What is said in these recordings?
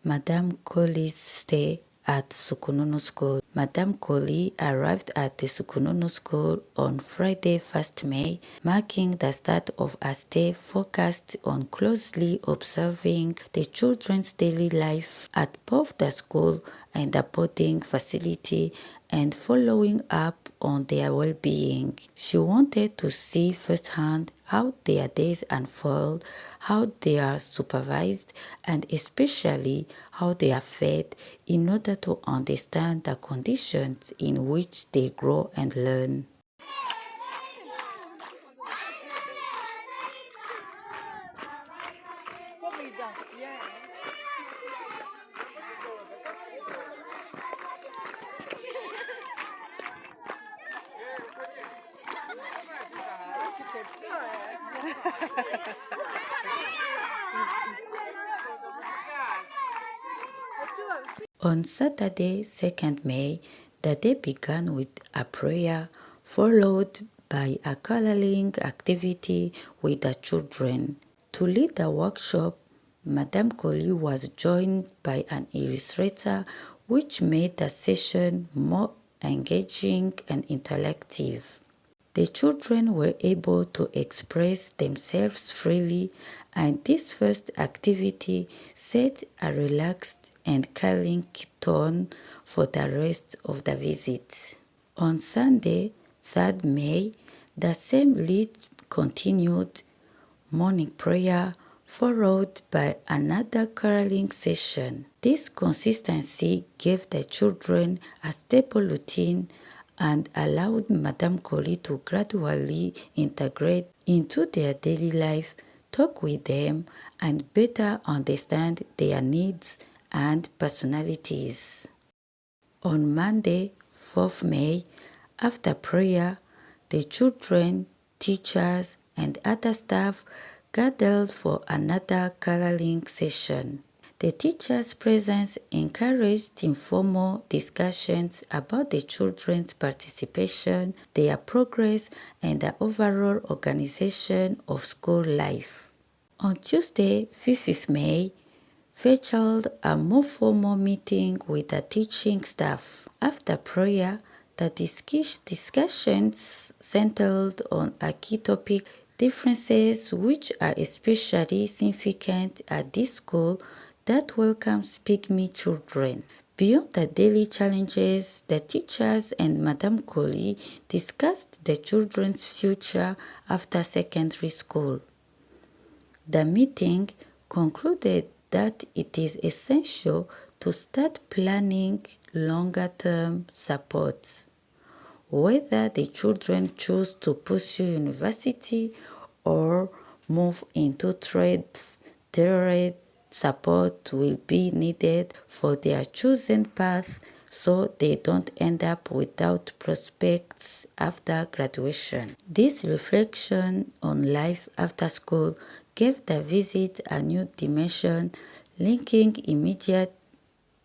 Madame Cory's stay at SUKUNU school. Madame Cory arrived at the SUKUNU school on Friday, 1st May, marking the start of a stay focused on closely observing the children's daily life at both the school and the boarding facility and following up on their well-being. She wanted to see firsthand how their days unfold, how they are supervised, and especially how they are fed in order to understand the conditions in which they grow and learn. On Saturday, 2nd May, the day began with a prayer followed by a coloring activity with the children. To lead the workshop, Madame Cory was joined by an illustrator, which made the session more engaging and interactive. The children were able to express themselves freely, and this first activity set a relaxed and calming tone for the rest of the visit. On Sunday, 3rd May, the same lead continued, morning prayer followed by another caroling session. This consistency gave the children a stable routine and allowed Madame Cory to gradually integrate into their daily life, talk with them, and better understand their needs and personalities. On Monday, 4th May, after prayer, the children, teachers, and other staff gathered for another coloring session. The teachers' presence encouraged informal discussions about the children's participation, their progress, and the overall organization of school life. On Tuesday, 5th May, featured a more formal meeting with the teaching staff. After prayer, the discussions centered on a key topic, differences which are especially significant at this school that welcomes pygmy children. Beyond the daily challenges, the teachers and Madame Cory discussed the children's future after secondary school. The meeting concluded that it is essential to start planning longer-term supports. Whether the children choose to pursue university or move into trades, tailored support will be needed for their chosen path so they don't end up without prospects after graduation. This reflection on life after school gave the visit a new dimension, linking immediate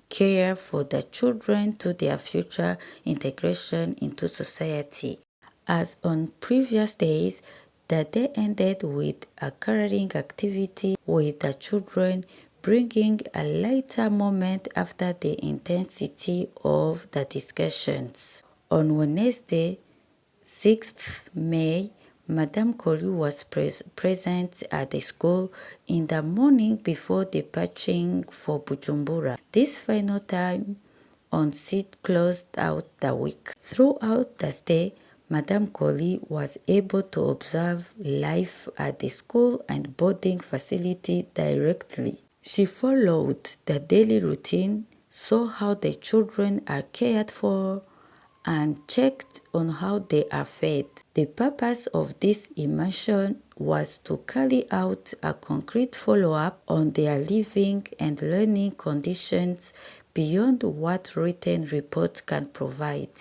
care for the children to their future integration into society. As on previous days, the day ended with a coloring activity with the children, bringing a lighter moment after the intensity of the discussions. On Wednesday, 6th May, Madame Cory was present at the school in the morning before departing for Bujumbura. This final time on seat closed out the week. Throughout the stay, Madame Cory was able to observe life at the school and boarding facility directly. She followed the daily routine, saw how the children are cared for, and checked on how they are fed. The purpose of this immersion was to carry out a concrete follow-up on their living and learning conditions beyond what written reports can provide.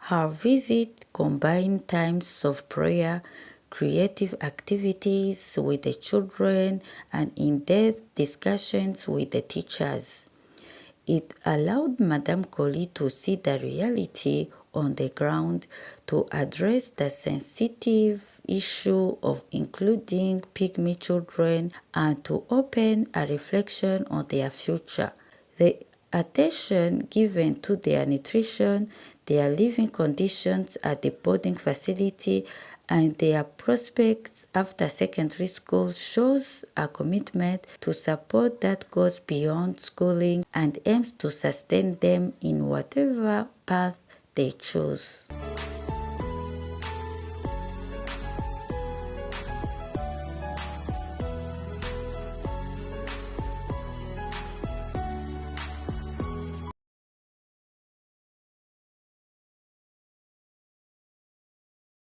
Her visit combined times of prayer, creative activities with the children, and in-depth discussions with the teachers. It allowed Madame Cory to see the reality on the ground to address the sensitive issue of including pygmy children and to open a reflection on their future. The attention given to their nutrition, their living conditions at the boarding facility, and their prospects after secondary school shows a commitment to support that goes beyond schooling and aims to sustain them in whatever path they choose.